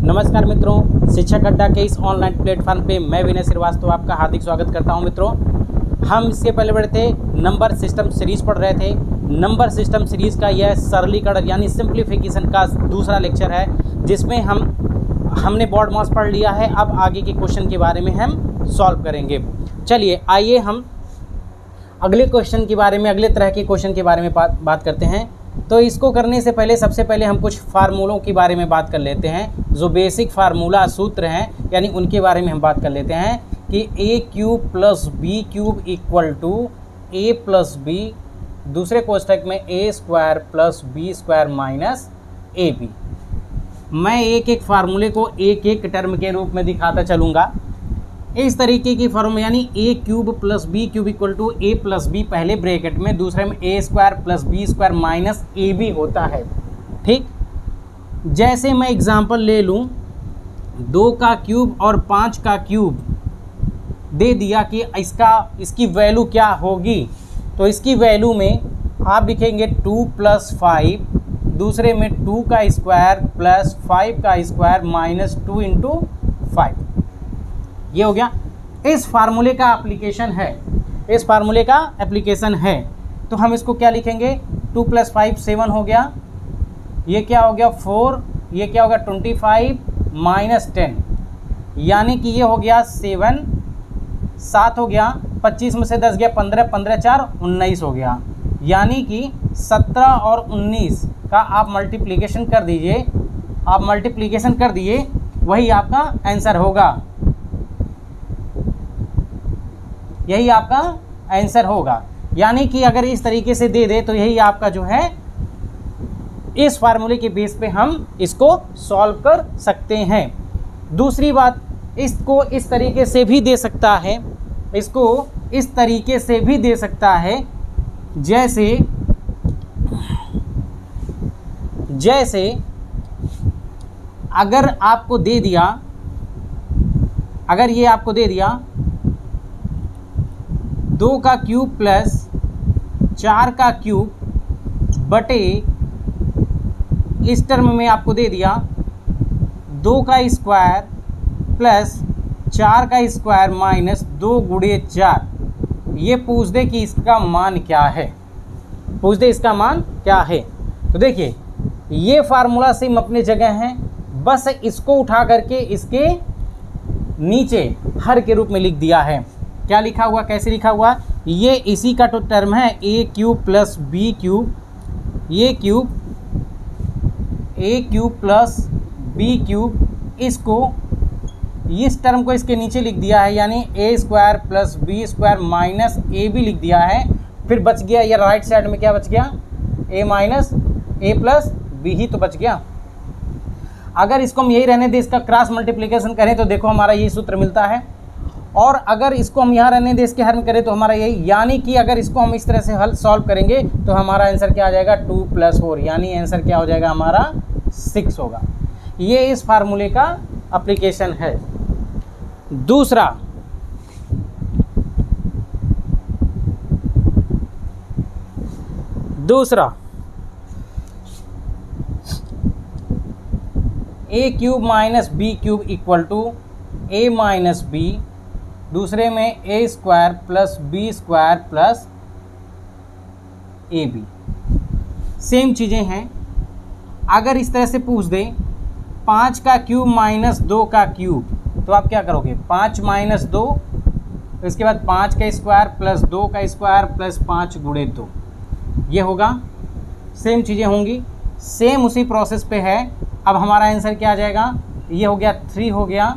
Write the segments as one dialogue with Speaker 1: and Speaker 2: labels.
Speaker 1: नमस्कार मित्रों, शिक्षक अड्डा के इस ऑनलाइन प्लेटफॉर्म पे मैं विनय श्रीवास्तव आपका हार्दिक स्वागत करता हूं। मित्रों, हम इसके पहले बढ़े थे नंबर सिस्टम सीरीज़ पढ़ रहे थे। नंबर सिस्टम सीरीज़ का यह सरलीकरण यानी सिंप्लीफिकेशन का दूसरा लेक्चर है, जिसमें हमने बॉड मास पढ़ लिया है। अब आगे के क्वेश्चन के बारे में हम सॉल्व करेंगे। चलिए आइए हम अगले क्वेश्चन के बारे में, अगले तरह के क्वेश्चन के बारे में बात करते हैं। तो इसको करने से पहले सबसे पहले हम कुछ फार्मूलों के बारे में बात कर लेते हैं। जो बेसिक फार्मूला सूत्र हैं यानी उनके बारे में हम बात कर लेते हैं कि A cube plus B cube equal to A plus B, दूसरे कोष्ठक में A square plus B square minus A B. मैं एक एक फार्मूले को एक एक टर्म के रूप में दिखाता चलूँगा। इस तरीके की फॉर्म यानी A cube plus B cube equal to A plus B पहले ब्रैकेट में, दूसरे में A square plus B square minus A B होता है। ठीक, जैसे मैं एग्जांपल ले लूँ 2 का क्यूब और 5 का क्यूब दे दिया कि इसकी वैल्यू क्या होगी। तो इसकी वैल्यू में आप लिखेंगे 2 प्लस 5, दूसरे में 2 का स्क्वायर प्लस 5 का स्क्वायर माइनस 2 इंटू 5। ये हो गया। इस फार्मूले का एप्लीकेशन है, इस फार्मूले का एप्लीकेशन है। तो हम इसको क्या लिखेंगे, 2 प्लस 5 7 हो गया, ये क्या हो गया 4, ये क्या होगा 25 माइनस 10, यानी कि ये हो गया 7 7 हो गया, 25 में से 10 गया 15, 15 4 19 हो गया। यानी कि 17 और 19 का आप मल्टीप्लिकेशन कर दीजिए, आप मल्टीप्लिकेशन कर दिए, वही आपका आंसर होगा, यही आपका आंसर होगा। यानी कि अगर इस तरीके से दे दे तो यही आपका जो है, इस फार्मूले के बेस पे हम इसको सॉल्व कर सकते हैं। दूसरी बात, इसको इस तरीके से भी दे सकता है, इसको इस तरीके से भी दे सकता है, जैसे अगर आपको दे दिया, अगर ये आपको दे दिया 2 का क्यूब प्लस 4 का क्यूब बटे, इस टर्म में आपको दे दिया 2 का स्क्वायर प्लस 4 का स्क्वायर माइनस 2 गुणे 4। ये पूछ दे कि इसका मान क्या है, पूछ दे इसका मान क्या है। तो देखिए ये फार्मूला सेम अपने जगह है, बस इसको उठा करके इसके नीचे हर के रूप में लिख दिया है। क्या लिखा हुआ, कैसे लिखा हुआ, ये इसी का तो टर्म है ए क्यूब प्लस बी क्यूब, ये क्यूब ए क्यूब प्लस बी क्यूब, इसको इस टर्म को इसके नीचे लिख दिया है, यानी A square plus B square minus A B लिख दिया है। फिर बच गया ये राइट साइड में क्या बच गया, ए माइनस ए प्लस बी ही तो बच गया। अगर इसको हम यही रहने दें, इसका क्रॉस मल्टीप्लिकेशन करें तो देखो हमारा यही सूत्र मिलता है। और अगर इसको हम यहाँ रहने दें, इसके हर में करें तो हमारा यही, यानी कि अगर इसको हम इस तरह से हल सॉल्व करेंगे तो हमारा आंसर क्या आ जाएगा 2 प्लस 4, यानी आंसर क्या हो जाएगा हमारा 6 होगा। ये इस फार्मूले का एप्लीकेशन है। दूसरा, A cube minus B cube equal to A minus B, दूसरे में A square plus B square plus A B. Same चीज़ें हैं। अगर इस तरह से पूछ दे 5 का क्यूब माइनस 2 का क्यूब, तो आप क्या करोगे, 5 माइनस 2, इसके बाद 5 का स्क्वायर प्लस 2 का स्क्वायर प्लस 5 गुणे 2, ये होगा। सेम चीज़ें होंगी, सेम उसी प्रोसेस पे है। अब हमारा आंसर क्या आ जाएगा, ये हो गया 3 हो गया,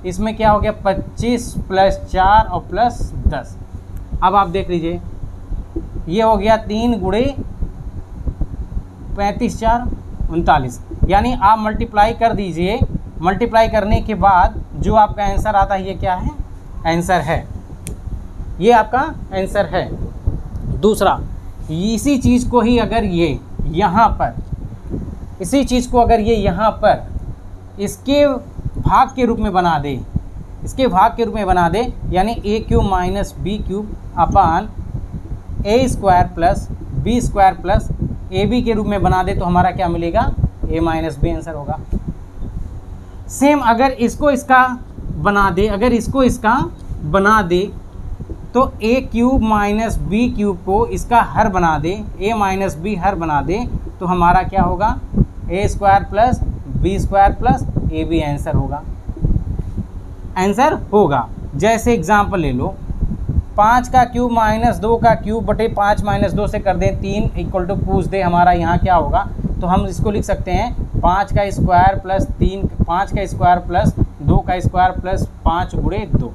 Speaker 1: इसमें क्या हो गया 25 प्लस 4 और प्लस 10। अब आप देख लीजिए, ये हो गया 3 गुणे 35 4 39, यानी आप मल्टीप्लाई कर दीजिए। मल्टीप्लाई करने के बाद जो आपका आंसर आता है, ये क्या है, आंसर है, ये आपका आंसर है। दूसरा, इसी चीज़ को ही अगर ये यहाँ पर, इसी चीज़ को अगर ये यहाँ पर इसके भाग के रूप में बना दे, इसके भाग के रूप में बना दे, यानी A cube minus B cube upon A square plus B square plus A B के रूप में बना दे तो हमारा क्या मिलेगा, ए माइनस बी आंसर होगा। सेम अगर इसको इसका बना दे, अगर इसको इसका बना दे तो ए क्यूब माइनस बी क्यूब को इसका हर बना दे, ए माइनस बी हर बना दे तो हमारा क्या होगा, A square plus B square plus A B answer होगा, आंसर होगा। जैसे एग्जांपल ले लो, 5 का क्यूब माइनस 2 का क्यूब बटे 5 माइनस 2 से कर दें 3 इक्वल टू पूछ दे हमारा यहाँ क्या होगा, तो हम इसको लिख सकते हैं 5 का स्क्वायर प्लस 5 का स्क्वायर प्लस 2 का स्क्वायर प्लस 5 गुणे 2।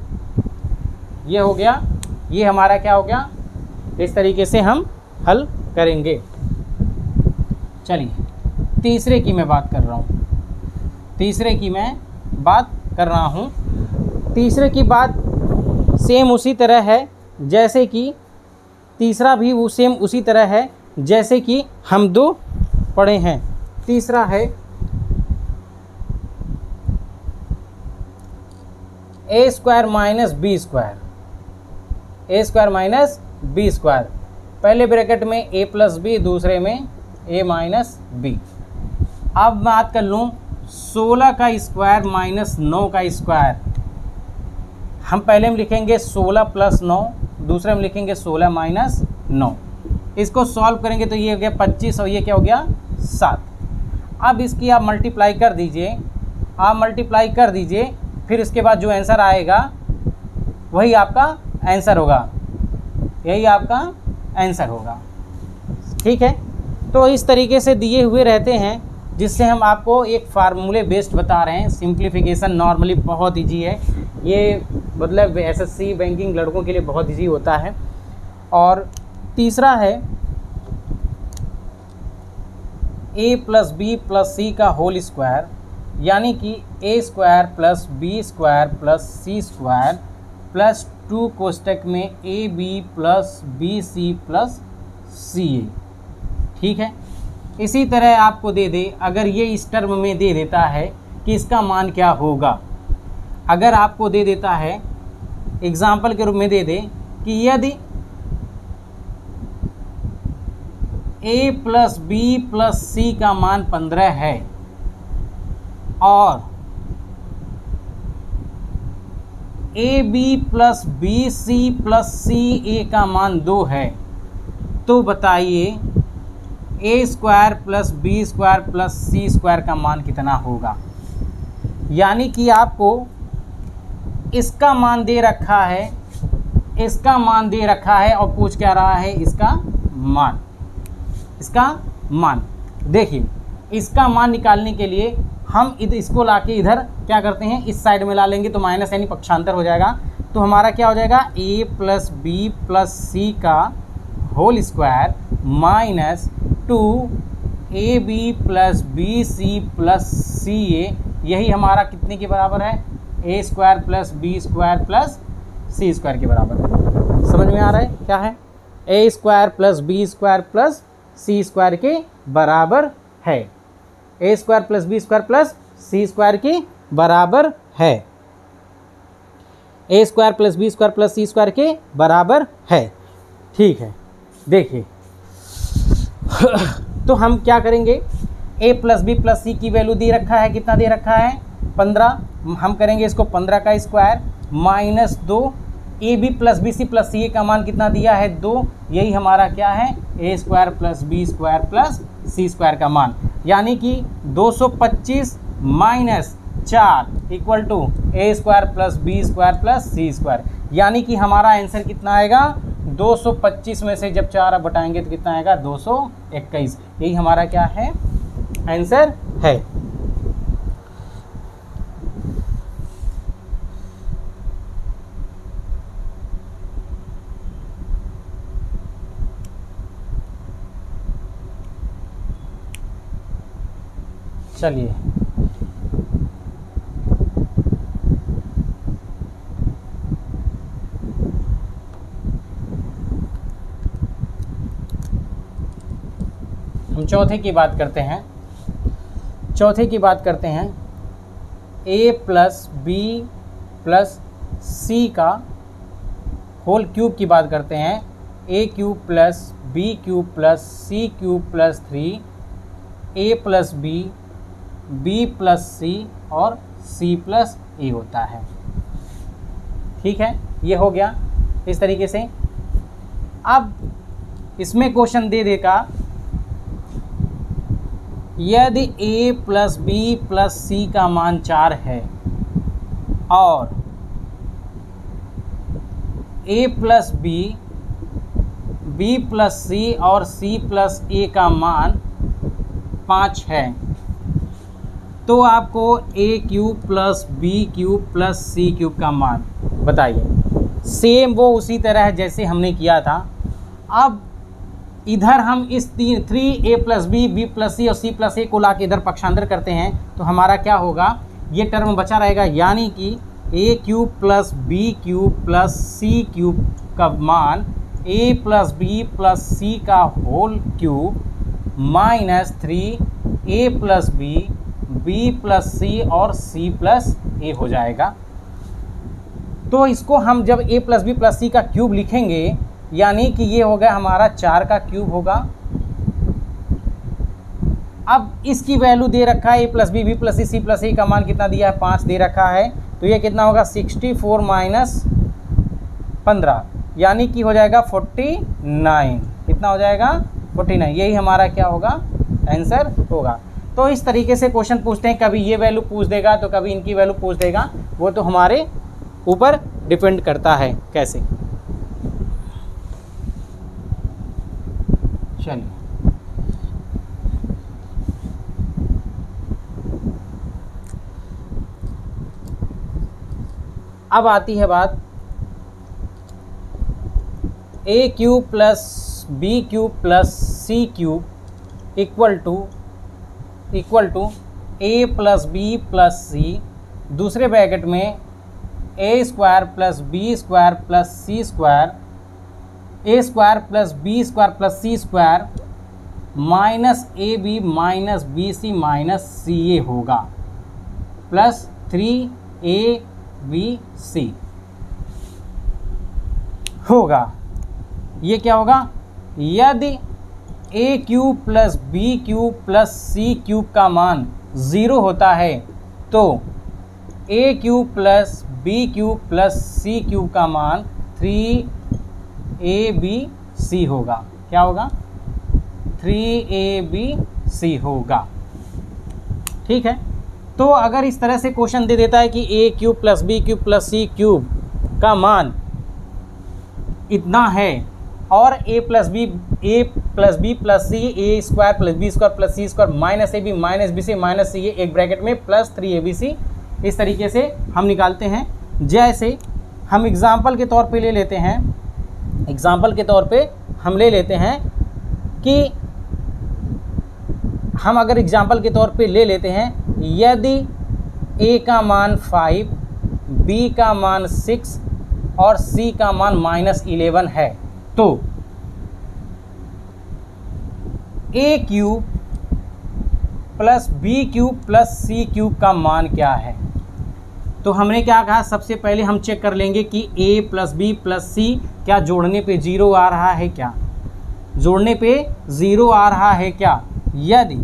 Speaker 1: ये हो गया, ये हमारा क्या हो गया, इस तरीके से हम हल करेंगे। चलिए तीसरे की मैं बात कर रहा हूँ, तीसरे की मैं बात कर रहा हूँ। तीसरे की बात सेम उसी तरह है जैसे कि तीसरा भी वो सेम उसी तरह है जैसे कि हम दो पढ़े हैं। तीसरा है A square minus B square, A square minus B square, पहले ब्रैकेट में ए प्लस बी, दूसरे में ए माइनस बी। अब बात कर लूँ 16 का स्क्वायर माइनस 9 का स्क्वायर, हम पहले में लिखेंगे 16 प्लस 9, दूसरे में लिखेंगे 16 माइनस 9। इसको सॉल्व करेंगे तो ये हो गया 25 और ये क्या हो गया 7। अब इसकी आप मल्टीप्लाई कर दीजिए, आप मल्टीप्लाई कर दीजिए, फिर इसके बाद जो आंसर आएगा वही आपका आंसर होगा, यही आपका आंसर होगा। ठीक है, तो इस तरीके से दिए हुए रहते हैं जिससे हम आपको एक फार्मूले बेस्ड बता रहे हैं। सिंप्लीफिकेशन नॉर्मली बहुत ईजी है, ये मतलब एसएससी बैंकिंग लड़कों के लिए बहुत ईजी होता है। और तीसरा है A plus B plus C का होल स्क्वायर, यानी कि A square plus B square plus C square plus 2 कोष्टक में A B plus B C plus C A. ठीक है, इसी तरह आपको दे दे, अगर ये इस टर्म में दे देता है कि इसका मान क्या होगा, अगर आपको दे देता है एग्जाम्पल के रूप में दे दे कि यदि a plus B plus C का मान 15 है और A B plus B C plus C A का मान 2 है, तो बताइए A square plus B square plus C square का मान कितना होगा। यानी कि आपको इसका मान दे रखा है, इसका मान दे रखा है और पूछ क्या रहा है, इसका मान, इसका मान। देखिए इसका मान निकालने के लिए हम इसको लाके इधर क्या करते हैं, इस साइड में ला लेंगे तो माइनस यानी पक्षांतर हो जाएगा। तो हमारा क्या हो जाएगा, A plus B plus C का whole square minus 2 A B plus B C plus C A, यही हमारा कितने के बराबर है, A square plus B square plus C square के बराबर है। समझ में आ रहा है क्या है, A square plus B square plus C square के बराबर है, A square plus B square plus C square के बराबर है, A square plus B square plus C square के बराबर है। ठीक है, देखिए तो हम क्या करेंगे, a प्लस बी प्लस सी की वैल्यू दे रखा है, कितना दे रखा है 15, हम करेंगे इसको 15 का square minus 2 A B plus B C plus C A का मान कितना दिया है 2, यही हमारा क्या है A square plus B square plus C square का मान, यानी कि 225 minus 4 equal to A square plus B square plus C square, यानी कि हमारा आंसर कितना आएगा 225 में से जब 4 बटाएंगे तो कितना आएगा 221, यही हमारा क्या है आंसर है। चलिए हम चौथे की बात करते हैं। चौथे की बात करते हैं, a plus B plus C का होल क्यूब की बात करते हैं, A cube plus B cube plus C cube plus 3 A plus B plus C और सी प्लस ए होता है। ठीक है, ये हो गया इस तरीके से। अब इसमें क्वेश्चन दे देगा यदि a plus B plus C का मान 4 है और a plus B plus C और c प्लस a का मान 5 है, तो आपको a cube plus B cube plus C cube का मान बताइए। सेम वो उसी तरह है जैसे हमने किया था। अब इधर हम इस 3a plus B plus C और सी प्लस ए को ला के इधर पक्षांतर करते हैं तो हमारा क्या होगा, ये टर्म बचा रहेगा, यानी कि a cube plus B cube plus C cube का मान a plus B plus C का whole cube minus 3a plus B plus C और सी प्लस ए हो जाएगा। तो इसको हम जब a plus B plus C का क्यूब लिखेंगे यानी कि ये हो गया हमारा 4 का क्यूब होगा। अब इसकी वैल्यू दे रखा है a plus B plus C plus A का मान कितना दिया है, 5 दे रखा है, तो ये कितना होगा 64 माइनस 15 यानी कि हो जाएगा 49। कितना हो जाएगा 49, यही हमारा क्या होगा आंसर होगा। तो इस तरीके से क्वेश्चन पूछते हैं, कभी ये वैल्यू पूछ देगा तो कभी इनकी वैल्यू पूछ देगा, वो तो हमारे ऊपर डिपेंड करता है कैसे। चलिए अब आती है बात a cube plus B cube plus C cube equal to a plus B plus C, दूसरे ब्रैकेट में a square plus B square plus C square, a square plus B square plus C square minus A B minus B C minus C A होगा plus 3a B C होगा। ये क्या होगा, यदि a cube plus B cube plus C cube का मान 0 होता है तो a cube plus B cube plus C cube का मान 3abc होगा। क्या होगा 3abc होगा। ठीक है, तो अगर इस तरह से क्वेश्चन दे देता है कि a cube plus B cube plus C cube का मान इतना है और a plus B plus C A square plus B square plus C square minus A B minus B C minus C A एक bracket में plus 3abc, इस तरीके से हम निकालते हैं। जैसे हम एग्जाम्पल के तौर पे ले लेते हैं, हम ले लेते हैं कि हम अगर एग्जाम्पल के तौर पे ले लेते हैं, यदि a का मान 5, b का मान 6 और c का मान -11 है तो a cube plus B cube plus C cube का मान क्या है। तो हमने क्या कहा, सबसे पहले हम चेक कर लेंगे कि a प्लस बी प्लस सी क्या जोड़ने पे 0 आ रहा है क्या, जोड़ने पे 0 आ रहा है क्या। यदि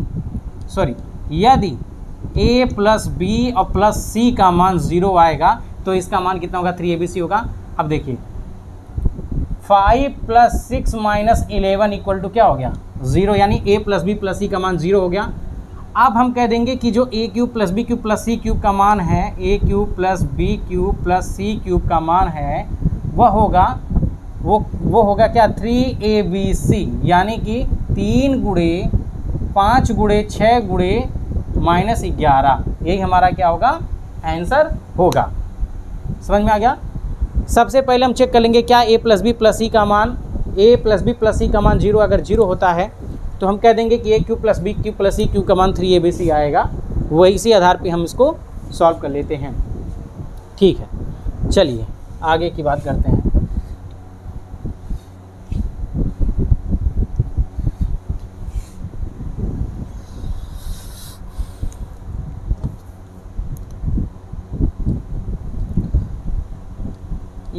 Speaker 1: a प्लस बी और प्लस सी का मान 0 आएगा तो इसका मान कितना होगा 3abc होगा। अब देखिए 5 प्लस 6 माइनस 11 इक्वल टू क्या हो गया 0, यानी a plus B plus C का मान 0 हो गया। अब हम कह देंगे कि जो a cube plus B cube plus C cube का मान है, a cube plus B cube plus C cube का मान है वह होगा वो होगा क्या 3abc, यानी कि 3 गुणे 5 गुणे 6 गुणे -11, यही हमारा क्या होगा आंसर होगा। समझ में आ गया। सबसे पहले हम चेक कर लेंगे क्या a plus B plus C का मान 0 अगर 0 होता है तो हम कह देंगे कि a cube plus B cube plus C cube का मान 3abc आएगा। वही इसी आधार पे हम इसको सॉल्व कर लेते हैं। ठीक है, चलिए आगे की बात करते हैं।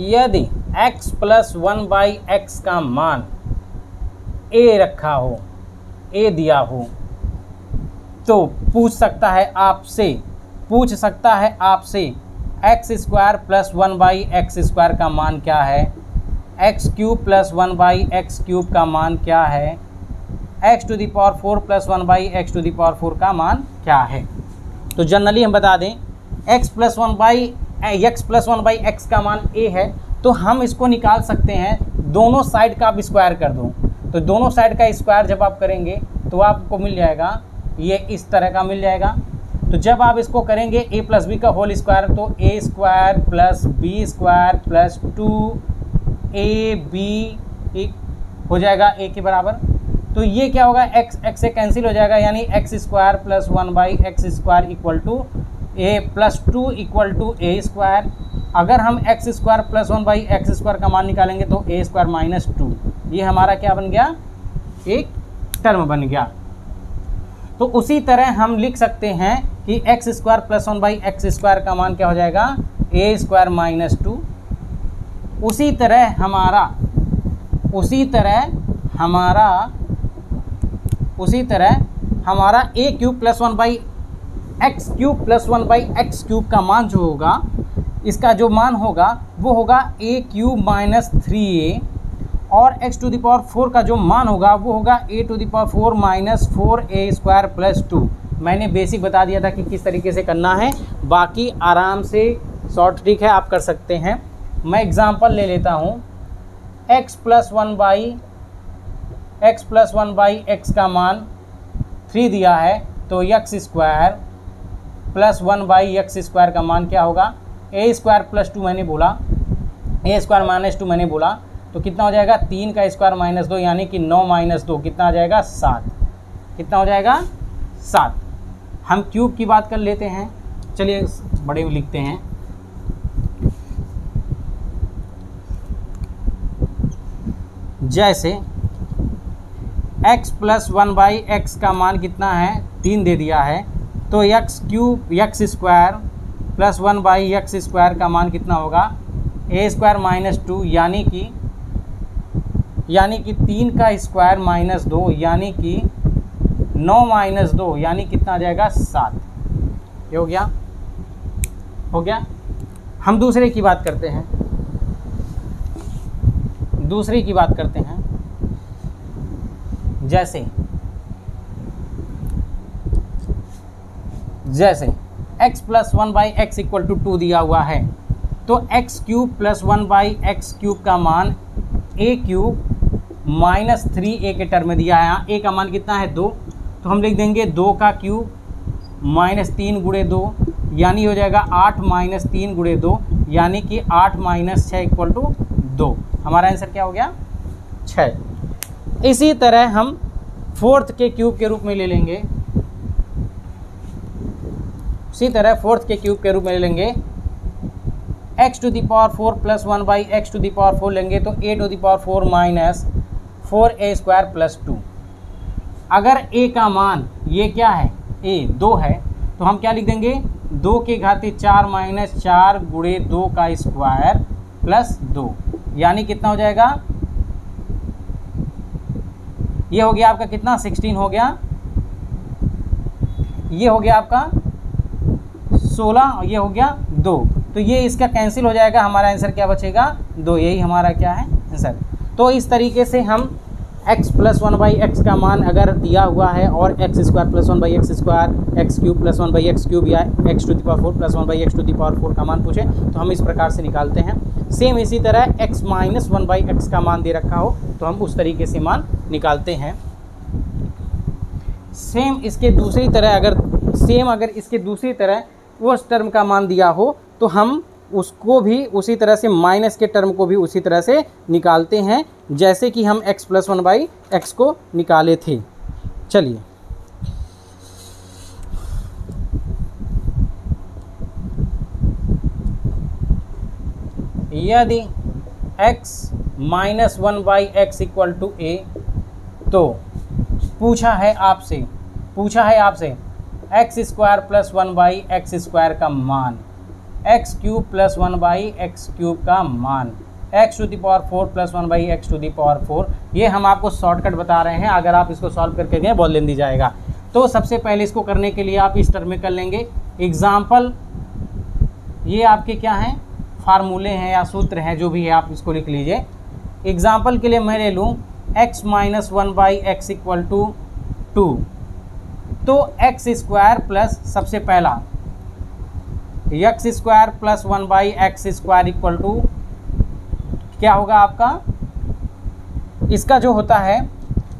Speaker 1: यदि x प्लस 1/x का मान a रखा हो, a दिया हो, तो पूछ सकता है आपसे एक्स स्क्वायर प्लस 1/x² का मान क्या है, एक्स क्यूब प्लस 1/x³ का मान क्या है, x⁴ प्लस 1/x⁴ का मान क्या है। तो जनरली हम बता दें x प्लस 1/x का मान a है, तो हम इसको निकाल सकते हैं, दोनों साइड का आप स्क्वायर कर दो। तो दोनों साइड का स्क्वायर जब आप करेंगे तो आपको मिल जाएगा, ये इस तरह का मिल जाएगा। तो जब आप इसको करेंगे a प्लस बी का होल स्क्वायर, तो a² plus b² plus 2ab हो जाएगा a के बराबर। तो ये क्या होगा, x से कैंसिल हो जाएगा, यानी x² plus 1/x² equal to a plus 2 equal to a²। अगर हम x² प्लस 1/x² का मान निकालेंगे तो a² माइनस 2, ये हमारा क्या बन गया, एक टर्म बन गया। तो उसी तरह हम लिख सकते हैं कि x² प्लस 1/x² का मान क्या हो जाएगा, a² माइनस 2। उसी तरह हमारा a क्यूब प्लस 1/x³ का मान जो होगा, इसका जो मान होगा वो होगा a³ माइनस 3a, और x⁴ का जो मान होगा वो होगा a⁴ माइनस 4a² प्लस 2। मैंने बेसिक बता दिया था कि किस तरीके से करना है, बाकी आराम से शॉर्ट ट्रिक है, आप कर सकते हैं। मैं एग्जांपल ले लेता हूँ, x प्लस 1/x का मान 3 दिया है, तो x² प्लस 1/x² का मान क्या होगा, a² प्लस 2 मैंने बोला, a² माइनस 2 मैंने बोला, तो कितना हो जाएगा, 3 का स्क्वायर माइनस 2 यानी कि 9 माइनस 2 कितना आ जाएगा, 7। कितना हो जाएगा, 7। हम क्यूब की बात कर लेते हैं, चलिए बड़े में लिखते हैं। जैसे x प्लस 1/x का मान कितना है, 3 दे दिया है, तो x² प्लस 1/x² का मान कितना होगा, a² माइनस 2 यानी कि 3 का स्क्वायर माइनस 2 यानी कि 9 माइनस 2 यानी कितना आ जाएगा, 7। ये हो गया। हम दूसरे की बात करते हैं, जैसे x plus 1/x equal to 2 दिया हुआ है, तो x³ प्लस 1/x³ का मान a³ माइनस 3a के टर्म में दिया है। यहाँ a का मान कितना है, 2, तो हम लिख देंगे 2 का क्यूब माइनस 3 गुणे 2 यानी हो जाएगा 8 माइनस 3 गुणे 2 यानी कि 8 माइनस 6 इक्वल टू 2। हमारा आंसर क्या हो गया, 6। इसी तरह हम 4th के क्यूब के रूप में ले लेंगे, x⁴ प्लस 1/x⁴ लेंगे तो a⁴ माइनस 4a² प्लस 2। अगर a का मान, ये क्या है, a 2 है, तो हम क्या लिख देंगे, 2 के घाते 4 माइनस 4 गुणे 2 का स्क्वायर प्लस 2 यानी कितना हो जाएगा, ये हो गया आपका कितना, 16 हो गया, ये हो गया आपका 16 और ये हो गया 2, तो ये इसका कैंसिल हो जाएगा, हमारा आंसर क्या बचेगा, 2। यही हमारा क्या है, आंसर। तो इस तरीके से हम x प्लस 1/x का मान अगर दिया हुआ है और x² plus 1/x², x³ plus 1/x³ या x⁴ प्लस 1/x⁴ का मान पूछे तो हम इस प्रकार से निकालते हैं। सेम इसी तरह x माइनस 1/x का मान दे रखा हो तो हम उस तरीके से मान निकालते हैं। सेम इसके दूसरी तरह उस टर्म का मान दिया हो तो हम उसको भी उसी तरह से, माइनस के टर्म को भी उसी तरह से निकालते हैं जैसे कि हम x प्लस 1/x को निकाले थे। चलिए यदि x minus 1/x equal to a, तो पूछा है आपसे x² प्लस 1/x² का मान, x³ प्लस 1/x³ का मान, x to the power 4 plus 1 by x to the power 4। ये हम आपको शॉर्टकट बता रहे हैं, अगर आप इसको सॉल्व करके गए बहुत लेंदी जाएगा। तो सबसे पहले इसको करने के लिए आप इस टर्म में कर लेंगे एग्जाम्पल। ये आपके क्या हैं, फार्मूले हैं या सूत्र हैं, जो भी है आप इसको लिख लीजिए। एग्जाम्पल के लिए मैं ले लूँ x minus 1 by x equal to 2। तो एक्स स्क्वायर प्लस सबसे पहला x square plus 1 by x square equal to क्या होगा आपका, इसका जो होता है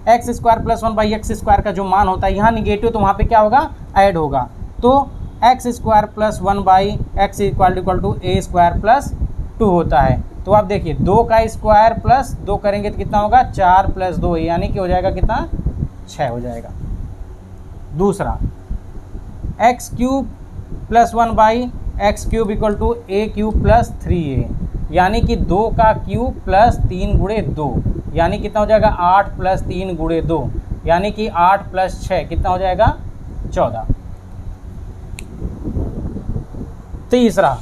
Speaker 1: x square plus 1 by x square का जो मान होता है यहाँ निगेटिव, तो वहाँ पे क्या होगा, ऐड होगा। तो x square plus 1 by x equal to A square plus 2 होता है। तो आप देखिए 2 का स्क्वायर प्लस 2 करेंगे तो कितना होगा, 4 प्लस 2, यानी कि हो जाएगा कितना, 6 हो जाएगा। दूसरा x cube plus 1 by x cube equal to a cube plus 3a, यानी कि 2 का क्यूब प्लस 3 गुणे 2, यानी कितना हो जाएगा 8 प्लस 3 गुणे 2, यानी कि 8 प्लस 6 कितना हो जाएगा 14। तीसरा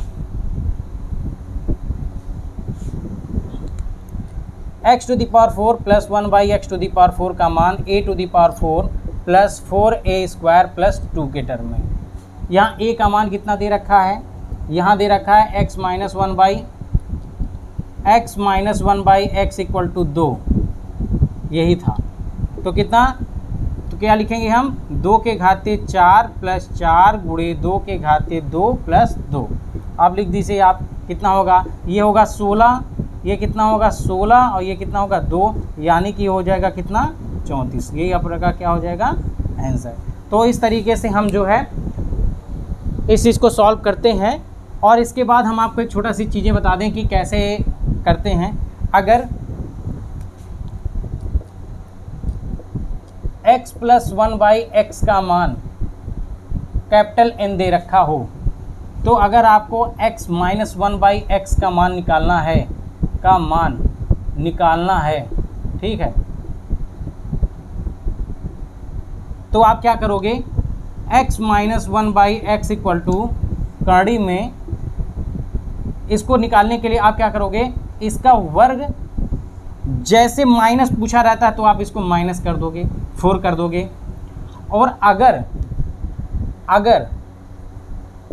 Speaker 1: X to the power 4 plus 1 by x to the power 4 का मान A to the power 4 plus 4a square plus 2 के टर्म में। यहाँ a का मान कितना दे रखा है, यहाँ दे रखा है x minus 1 by x equal to 2, यही था। तो कितना, तो क्या लिखेंगे हम, 2 के घाते 4 प्लस 4 गुणे 2 के घाते 2 प्लस 2। आप लिख दीजिए आप, कितना होगा, ये होगा 16, ये कितना होगा 16 और ये कितना होगा 2, यानी कि हो जाएगा कितना 34। यही आपका क्या हो जाएगा आंसर। तो इस तरीके से हम जो है इस चीज़ को सॉल्व करते हैं। और इसके बाद हम आपको एक छोटा सी चीज़ें बता दें कि कैसे करते हैं। अगर x प्लस 1 बाई एक्स का मान कैपिटल N दे रखा हो, तो अगर आपको x माइनस 1 बाई एक्स का मान निकालना है, ठीक है, तो आप क्या करोगे, x minus 1 by x equal to कड़ी में इसको निकालने के लिए आप क्या करोगे, इसका वर्ग जैसे माइनस पूछा रहता है तो आप इसको माइनस कर दोगे, 4 कर दोगे। और अगर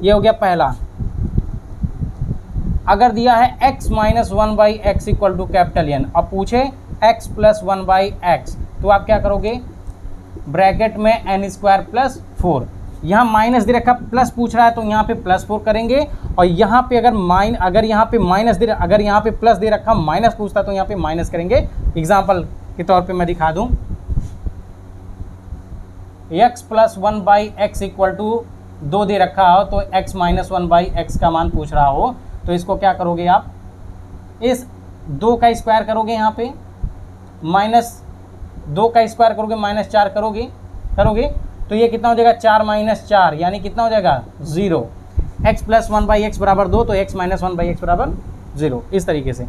Speaker 1: ये हो गया पहला, अगर दिया है x minus 1 by x equal to capital N, अब पूछे x प्लस 1 बाई एक्स, तो आप क्या करोगे, ब्रैकेट में n स्क्वायर प्लस 4, यहाँ माइनस दे रखा, प्लस पूछ रहा है तो यहाँ पे प्लस 4 करेंगे। और यहाँ पे अगर यहाँ पे माइनस अगर यहाँ पे प्लस दे रखा, माइनस पूछता तो यहाँ पे माइनस करेंगे। एग्जाम्पल के तौर पे मैं दिखा दूँ, x plus 1 by x equal to 2 दे रखा हो, तो x माइनस 1 बाई एक्स का मान पूछ रहा हो, तो इसको क्या करोगे आप, इस 2 का स्क्वायर करोगे, यहाँ पे माइनस 2 का स्क्वायर करोगे, माइनस 4 करोगे, तो ये कितना हो जाएगा 4 माइनस 4, यानी कितना हो जाएगा 0। x प्लस 1 बाई एक्स बराबर 2, तो x माइनस 1 बाई एक्स बराबर 0। इस तरीके से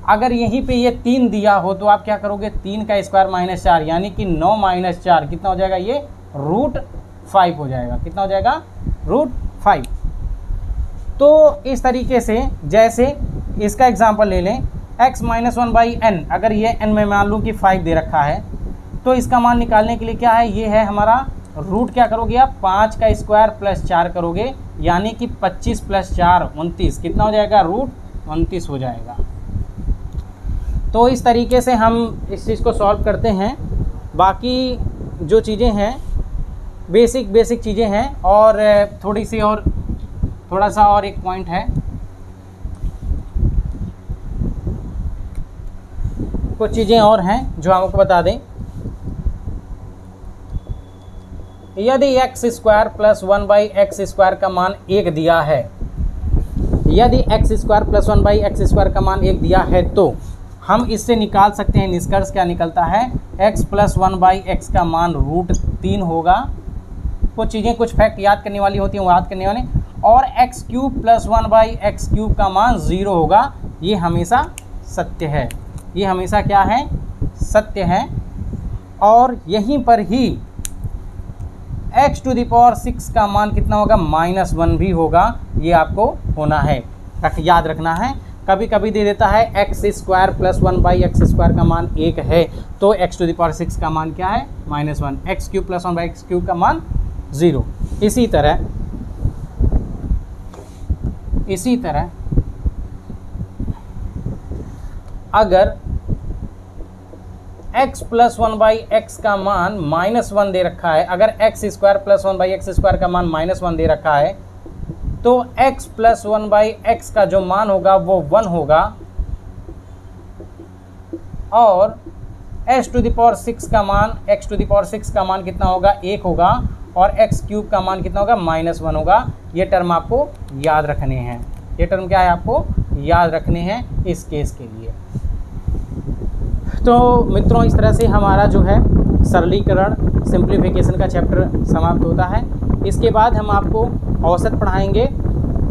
Speaker 1: अगर यहीं पे ये 3 दिया हो तो आप क्या करोगे, 3 का स्क्वायर माइनस 4, यानी कि 9 माइनस 4 कितना हो जाएगा, ये √5 हो जाएगा। कितना हो जाएगा, √5। तो इस तरीके से जैसे इसका एग्जाम्पल ले लें, x माइनस 1 बाई n, अगर ये n में मान लूँ कि 5 दे रखा है, तो इसका मान निकालने के लिए क्या है, ये है हमारा रूट, क्या करोगे आप, 5 का स्क्वायर प्लस 4 करोगे, यानी कि 25 प्लस 4 29, कितना हो जाएगा, √29 हो जाएगा। तो इस तरीके से हम इस चीज़ को सॉल्व करते हैं। बाकी जो चीज़ें हैं बेसिक चीज़ें हैं, और थोड़ा सा और एक पॉइंट है, कुछ चीज़ें और हैं जो हम आपको बता दें। यदि x square plus 1 by x square का मान 1 दिया है, यदि x square plus 1 by x square का मान 1 दिया है, तो हम इससे निकाल सकते हैं, निष्कर्ष क्या निकलता है, x प्लस 1 बाई एक्स का मान √3 होगा। कुछ चीज़ें, कुछ फैक्ट याद करने वाली होती हैं, वो याद करने वाले। और x cube plus 1 by x cube का मान 0 होगा। ये हमेशा सत्य है, ये हमेशा क्या है, सत्य है। और यहीं पर ही x टू द पावर 6 का मान कितना होगा, -1 भी होगा। ये आपको होना है, याद रखना है। कभी कभी दे देता है एक्स स्क्वायर प्लस 1/x² का मान 1 है, तो x⁶ का मान क्या है -1, x³ प्लस 1/x³ का मान 0। इसी तरह अगर x प्लस 1/x का मान -1 दे रखा है, अगर x² प्लस 1/x² का मान -1 दे रखा है, तो x प्लस 1/x का जो मान होगा वो 1 होगा, और x⁶ का मान कितना होगा 1 होगा, और x³ का मान कितना होगा -1 होगा। ये टर्म आपको याद रखने हैं, ये टर्म क्या है आपको याद रखने हैं इस केस के लिए। तो मित्रों इस तरह से हमारा जो है सरलीकरण सिंप्लीफिकेशन का चैप्टर समाप्त होता है। इसके बाद हम आपको औसत पढ़ाएंगे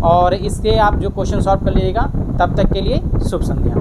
Speaker 1: और इसके आप जो क्वेश्चन सॉल्व कर लीजिएगा। तब तक के लिए शुभ संध्या।